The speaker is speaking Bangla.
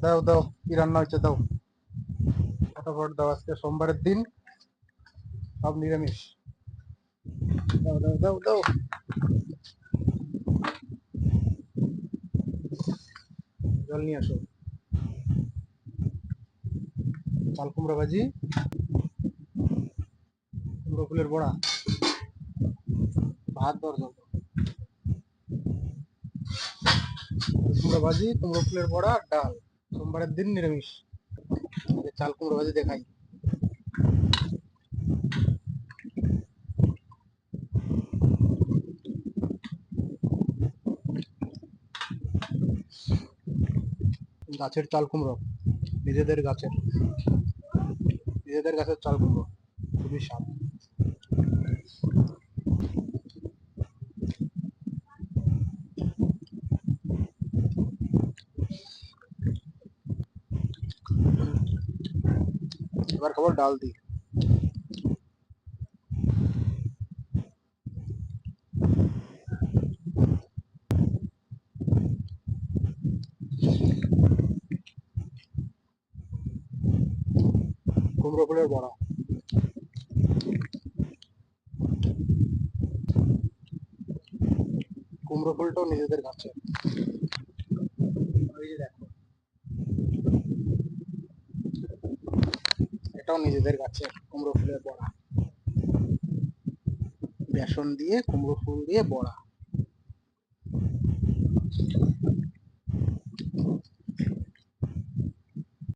দাও দাও, কি রান্না হয়েছে দাও, ফটাফট দাও, আজকে সোমবারের দিন, সব নিরামিষ। দাও দাও দাও দাও। জল নিয়ে আসো। চাল কুমড়ো ভাজি, কুমড়ো ফুলের বড়া, ভাত দরজল। কুমড়ো ভাজি, কুমড়ো ফুলের বড়া আর ডাল। সোমবারের দিন নিরামিষ। চাল কুমড়ো ভাজি দেখাই। গাছের চাল কুমড়ো, নিজেদের গাছের, নিজেদের গাছের চাল কুমড়ো, খুবই স্বাদ। এবার খাবো ডাল দিয়ে। কুমড়ো ফুলের বড়া, কুমড়ো ফুলটাও নিজেদের গাছে। ওই যে দেখো, এটাও নিজেদের গাছে কুমড়ো ফুলের বড়া, বেসন দিয়ে কুমড়ো ফুল দিয়ে বড়া।